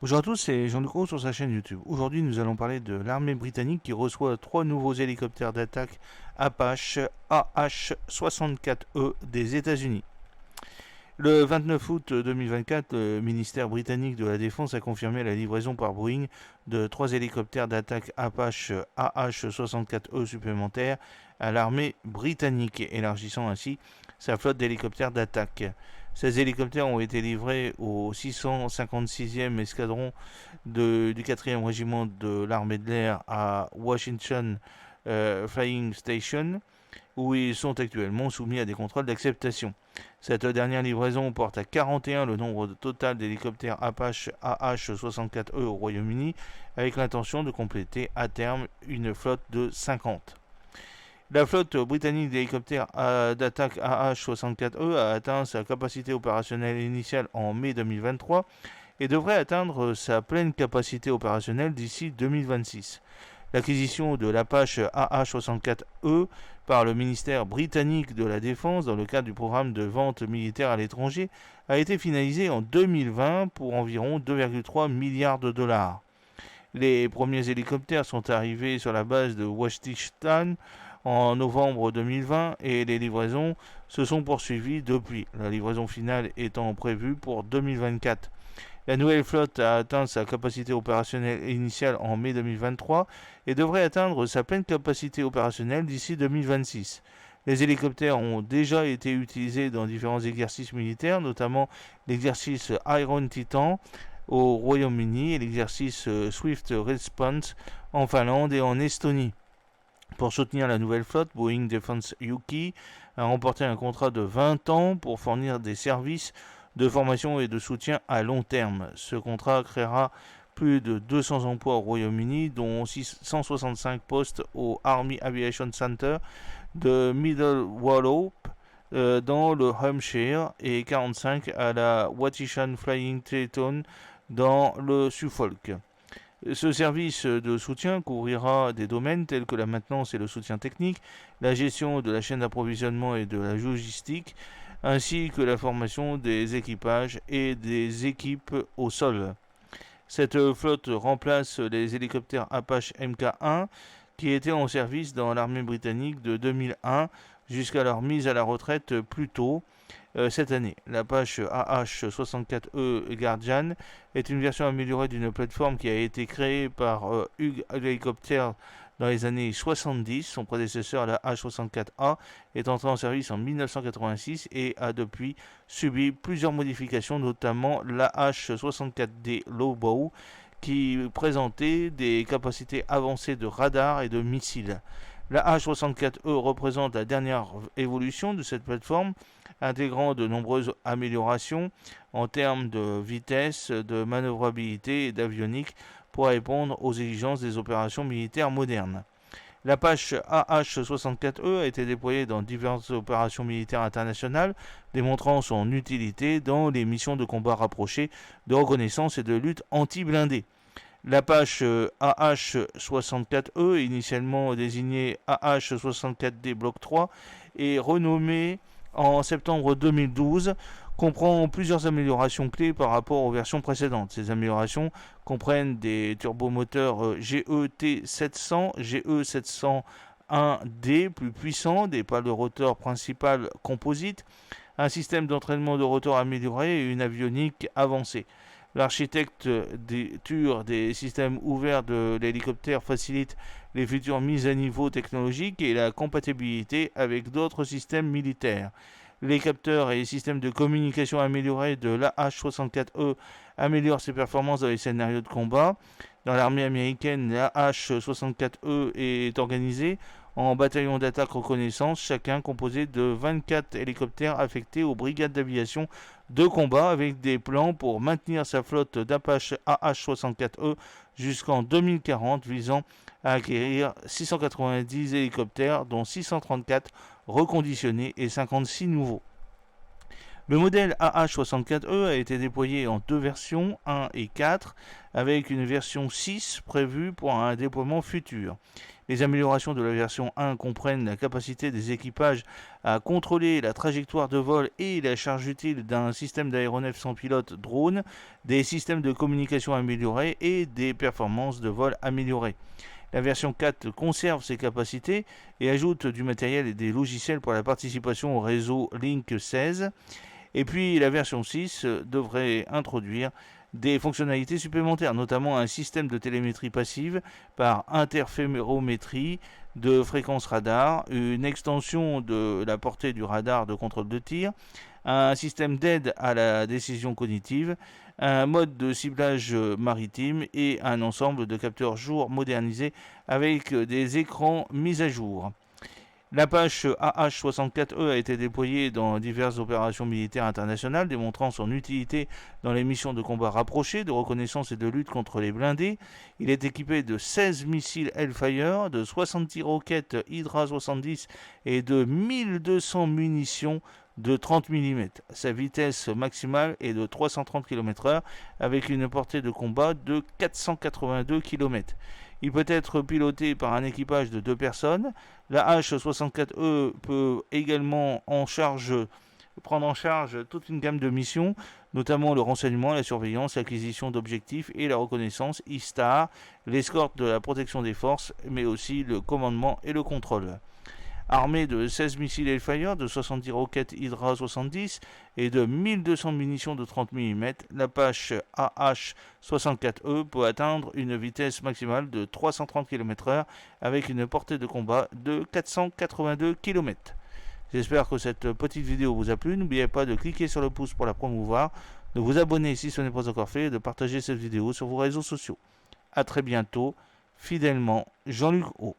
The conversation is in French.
Bonjour à tous, c'est Jean Decaux sur sa chaîne YouTube. Aujourd'hui, nous allons parler de l'armée britannique qui reçoit trois nouveaux hélicoptères d'attaque Apache AH-64E des États-Unis. Le 29 août 2024, le ministère britannique de la Défense a confirmé la livraison par Boeing de trois hélicoptères d'attaque Apache AH-64E supplémentaires à l'armée britannique, élargissant ainsi sa flotte d'hélicoptères d'attaque. Ces hélicoptères ont été livrés au 656e escadron du 4e régiment de l'armée de l'air à Washington Flying Station, où ils sont actuellement soumis à des contrôles d'acceptation. Cette dernière livraison porte à 41 le nombre total d'hélicoptères Apache AH-64E au Royaume-Uni, avec l'intention de compléter à terme une flotte de 50. La flotte britannique d'hélicoptères d'attaque AH-64E a atteint sa capacité opérationnelle initiale en mai 2023 et devrait atteindre sa pleine capacité opérationnelle d'ici 2026. L'acquisition de l'Apache AH-64E par le ministère britannique de la Défense dans le cadre du programme de vente militaire à l'étranger a été finalisée en 2020 pour environ 2,3 milliards de dollars. Les premiers hélicoptères sont arrivés sur la base de Washington en novembre 2020 et les livraisons se sont poursuivies depuis, la livraison finale étant prévue pour 2024. La nouvelle flotte a atteint sa capacité opérationnelle initiale en mai 2023 et devrait atteindre sa pleine capacité opérationnelle d'ici 2026. Les hélicoptères ont déjà été utilisés dans différents exercices militaires, notamment l'exercice Iron Titan au Royaume-Uni et l'exercice Swift Response en Finlande et en Estonie. Pour soutenir la nouvelle flotte, Boeing Defense UK a remporté un contrat de 20 ans pour fournir des services de formation et de soutien à long terme. Ce contrat créera plus de 200 emplois au Royaume-Uni, dont 165 postes au Army Aviation Center de Middle Wallop dans le Hampshire et 45 à la Watishan Flying Triton dans le Suffolk. Ce service de soutien couvrira des domaines tels que la maintenance et le soutien technique, la gestion de la chaîne d'approvisionnement et de la logistique, ainsi que la formation des équipages et des équipes au sol. Cette flotte remplace les hélicoptères Apache Mk1 qui étaient en service dans l'armée britannique de 2001 jusqu'à leur mise à la retraite plus tôt cette année. L'Apache AH-64E Guardian est une version améliorée d'une plateforme qui a été créée par Hugh Helicopters dans les années 70. Son prédécesseur, la H-64A, est entré en service en 1986 et a depuis subi plusieurs modifications, notamment la H-64D Lowbow, qui présentait des capacités avancées de radar et de missiles. La H-64E représente la dernière évolution de cette plateforme, intégrant de nombreuses améliorations en termes de vitesse, de manœuvrabilité et d'avionique pour répondre aux exigences des opérations militaires modernes. L'Apache AH-64E a été déployée dans diverses opérations militaires internationales, démontrant son utilité dans les missions de combat rapprochées, de reconnaissance et de lutte anti-blindés. L'Apache AH-64E, initialement désigné AH-64D Block 3, est renommé en septembre 2012, comprend plusieurs améliorations clés par rapport aux versions précédentes. Ces améliorations comprennent des turbomoteurs GET700, GE701D plus puissants, des pales de rotor principales composites, un système d'entraînement de rotor amélioré et une avionique avancée. L'architecture des systèmes ouverts de l'hélicoptère facilite les futures mises à niveau technologiques et la compatibilité avec d'autres systèmes militaires. Les capteurs et les systèmes de communication améliorés de l'AH-64E améliorent ses performances dans les scénarios de combat. Dans l'armée américaine, l'AH-64E est organisée en bataillons d'attaque reconnaissance, chacun composé de 24 hélicoptères affectés aux brigades d'aviation de combat avec des plans pour maintenir sa flotte d'Apache AH-64E jusqu'en 2040, visant à acquérir 690 hélicoptères, dont 634 reconditionnés et 56 nouveaux. Le modèle AH-64E a été déployé en deux versions, 1 et 4, avec une version 6 prévue pour un déploiement futur. Les améliorations de la version 1 comprennent la capacité des équipages à contrôler la trajectoire de vol et la charge utile d'un système d'aéronef sans pilote drone, des systèmes de communication améliorés et des performances de vol améliorées. La version 4 conserve ses capacités et ajoute du matériel et des logiciels pour la participation au réseau Link 16. Et puis la version 6 devrait introduire des fonctionnalités supplémentaires, notamment un système de télémétrie passive par interférométrie de fréquence radar, une extension de la portée du radar de contrôle de tir, un système d'aide à la décision cognitive, un mode de ciblage maritime et un ensemble de capteurs jour modernisés avec des écrans mis à jour. L'Apache AH-64E a été déployé dans diverses opérations militaires internationales, démontrant son utilité dans les missions de combat rapprochées, de reconnaissance et de lutte contre les blindés. Il est équipé de 16 missiles Hellfire, de 70 roquettes Hydra 70 et de 1200 munitions de 30 mm. Sa vitesse maximale est de 330 km/h avec une portée de combat de 482 km. Il peut être piloté par un équipage de 2 personnes. La H-64E peut également prendre en charge toute une gamme de missions, notamment le renseignement, la surveillance, l'acquisition d'objectifs et la reconnaissance ISTAR, l'escorte de la protection des forces, mais aussi le commandement et le contrôle. Armé de 16 missiles Hellfire, de 70 roquettes Hydra 70 et de 1200 munitions de 30 mm, l'Apache AH-64E peut atteindre une vitesse maximale de 330 km/h avec une portée de combat de 482 km. J'espère que cette petite vidéo vous a plu. N'oubliez pas de cliquer sur le pouce pour la promouvoir, de vous abonner si ce n'est pas encore fait et de partager cette vidéo sur vos réseaux sociaux. A très bientôt. Fidèlement, Jean-Luc O.